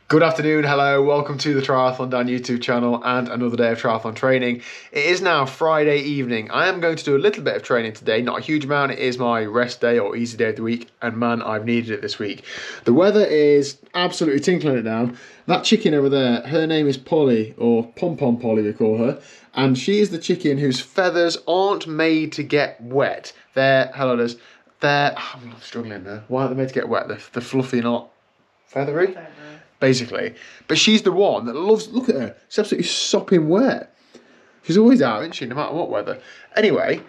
Good afternoon, hello, welcome to the TriathlonDan YouTube channel and another day of triathlon training. It is now Friday evening. I am going to do a little bit of training today, not a huge amount. It is my rest day or easy day of the week, and man, I've needed it this week. The weather is absolutely tinkling it down. That chicken over there, her name is Polly, or Pom Pom Polly we call her, and she is the chicken whose feathers aren't made to get wet. I'm struggling there. Why aren't they made to get wet? They're fluffy, not feathery. Basically, but she's the one that loves, look at her, she's absolutely sopping wet. She's always out, isn't she, no matter what weather. Anyway,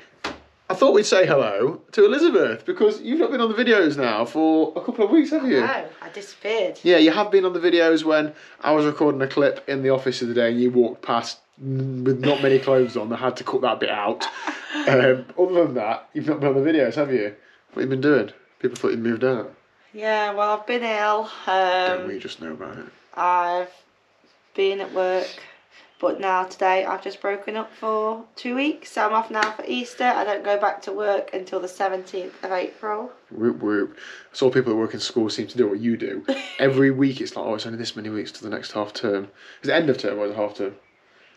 I thought we'd say hello to Elizabeth, because you've not been on the videos now for a couple of weeks, have you? No, I disappeared. Yeah, you have been on the videos when I was recording a clip in the office the other day and you walked past with not many clothes on. I had to cut that bit out. Other than that, you've not been on the videos, have you? What have you been doing? People thought you'd moved out. Yeah, well, I've been ill. Don't we just know about it? I've been at work, but now today I've just broken up for 2 weeks. So I'm off now for Easter. I don't go back to work until the 17th of April. Whoop whoop. I saw people that work in school seem to do what you do. Every week it's like, oh, it's only this many weeks to the next half term. Is it end of term or is it half term?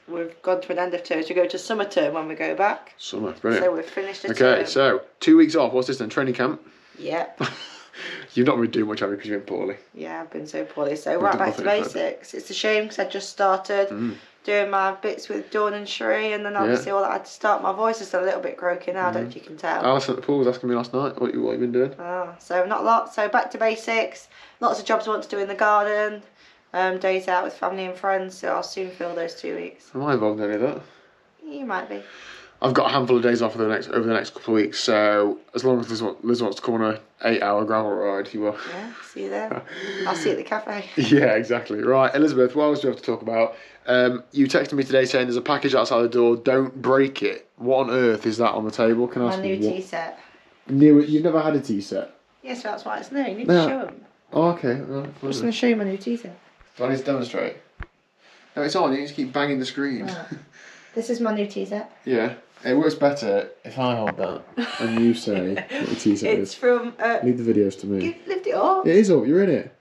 We've gone to an end of term, so we go to summer term when we go back. Summer, brilliant. So we've finished the term. Okay, so 2 weeks off. What's this then? Training camp? Yep. You've not really doing much, have you, because you've been poorly? Yeah, I've been so poorly. So right back to basics. It's a shame because I just started doing my bits with Dawn and Sheree, and then obviously all that I had to start. My voice is still a little bit croaky now, I don't know if you can tell. Alison at the pool was asking me last night what you've been doing. So not a lot. So back to basics. Lots of jobs I want to do in the garden. Days out with family and friends. So I'll soon fill those 2 weeks. Am I involved in any of that? You might be. I've got a handful of days off over the next couple of weeks, so as long as Liz wants to come on an 8-hour gravel ride, you will. Yeah, see you there. I'll see you at the cafe. Yeah, exactly. Right, Elizabeth, what else do we have to talk about? You texted me today saying there's a package outside the door, don't break it. What on earth is that on the table? Can I ask my new tea set. You've never had a tea set? Yes, that's why it's new. You need to show them. Oh, okay. Well, I'm just going to show you my new tea set. Do I need to demonstrate? No, it's on. You need to keep banging the screen. This is my new tea set. Yeah. It works better if I hold that and you say what the tea set is. It's from... Leave the videos to me. Lift it up. It is up. You're in it.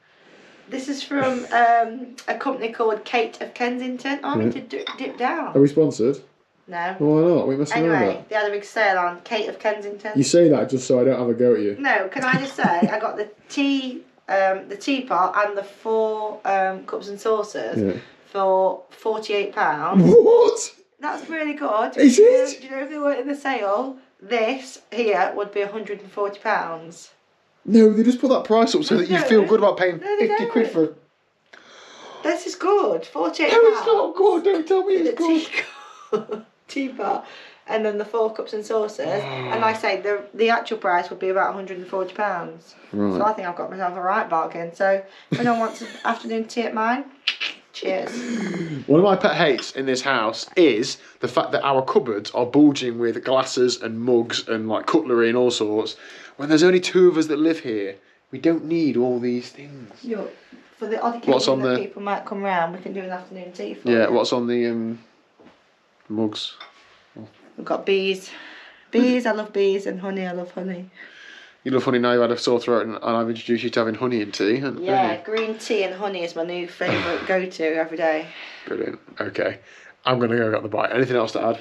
This is from a company called Kate of Kensington. I need to dip down. Are we sponsored? No. Why not? We must know that. Anyway, they had a big sale on Kate of Kensington. You say that just so I don't have a go at you. No, can I just say, I got the teapot and the 4 cups and saucers for £48. What? That's really good. Is it? Do you know if they weren't in the sale, this here would be £140. No, they just put that price up so that you feel good about paying 50 quid for... This is good. £48. No, it's not good. Don't tell me it's good. Teapot. And then the 4 cups and saucers. And like I say, the actual price would be about £140. Right. So I think I've got myself a right bargain. So if anyone wants an afternoon tea at mine, cheers. One of my pet hates in this house is the fact that our cupboards are bulging with glasses and mugs and like cutlery and all sorts. When there's only 2 of us that live here, we don't need all these things. For the odd occasion that people might come round, we can do an afternoon tea for you. What's on the mugs? We've got bees. Bees, I love bees, and honey, I love honey. You love honey now, you've had a sore throat and I've introduced you to having honey in tea. Yeah, green tea and honey is my new favourite go-to every day. Brilliant. Okay. I'm going to go get the bite. Anything else to add?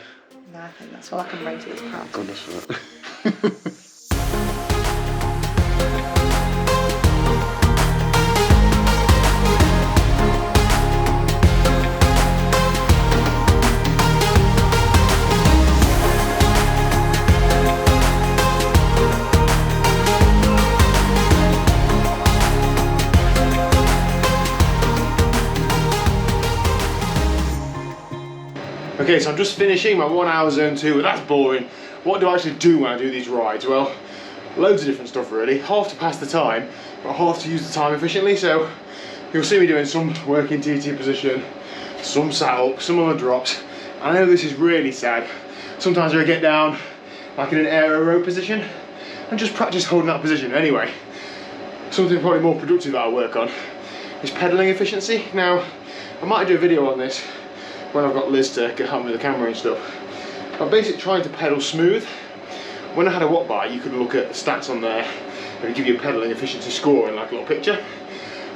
No, I think that's all I can bring to this house. Goodness for that. Okay, so I'm just finishing my 1 hour zone 2, but that's boring. What do I actually do when I do these rides? Well, loads of different stuff really. Half to pass the time, but half to use the time efficiently. So you'll see me doing some work in TT position, some sat up, some other drops. I know this is really sad. Sometimes I get down like in an aero row position and just practice holding that position. Anyway, something probably more productive that I work on is pedaling efficiency. Now, I might do a video on this when I've got Liz to help me with the camera and stuff. I'm basically trying to pedal smooth. When I had a Watt bike, you could look at the stats on there and it'd give you a pedaling efficiency score in like a little picture.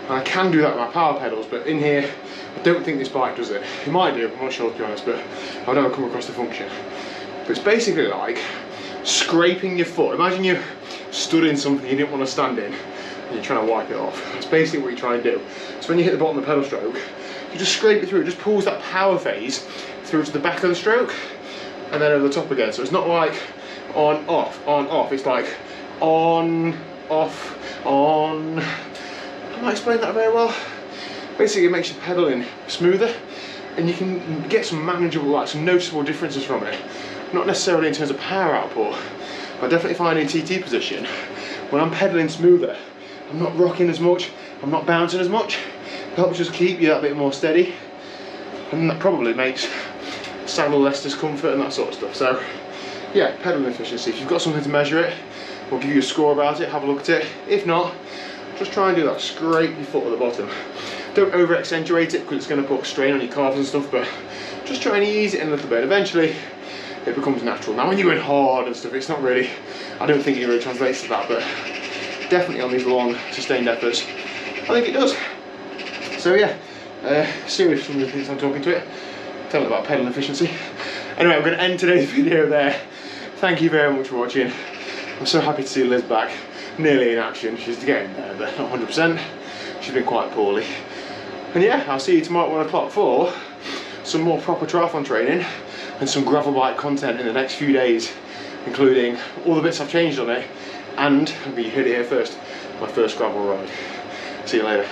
And I can do that with my power pedals, but in here, I don't think this bike does it. It might do, I'm not sure to be honest, but I've never come across the function. But it's basically like scraping your foot. Imagine you stood in something you didn't want to stand in, and you're trying to wipe it off. That's basically what you try and do. So when you hit the bottom of the pedal stroke, you just scrape it through. It just pulls that power phase through to the back of the stroke, and then over the top again. So it's not like on, off. It's like on, off, on. I'm not explaining that very well. Basically, it makes your pedaling smoother, and you can get some manageable, like some noticeable differences from it. Not necessarily in terms of power output, but I definitely find in TT position, when I'm pedaling smoother, I'm not rocking as much, I'm not bouncing as much. It helps just keep you that bit more steady, and that probably makes saddle less discomfort and that sort of stuff. So yeah, pedaling efficiency. If you've got something to measure it, we'll give you a score about it, have a look at it. If not, just try and do that, scrape your foot at the bottom. Don't over accentuate it because it's going to put strain on your calves and stuff, but just try and ease it in a little bit. Eventually it becomes natural. Now when you're going hard and stuff, it's not really, I don't think it really translates to that, but definitely on these long sustained efforts, I think it does. So yeah, serious from the things I'm talking to it, tell them about pedal efficiency. Anyway, I'm going to end today's video there. Thank you very much for watching. I'm so happy to see Liz back, nearly in action. She's getting there, but not 100%. She's been quite poorly. And yeah, I'll see you tomorrow at 1 o'clock for some more proper triathlon training and some gravel bike content in the next few days, including all the bits I've changed on it, and you heard it here first, my first gravel ride. See you later.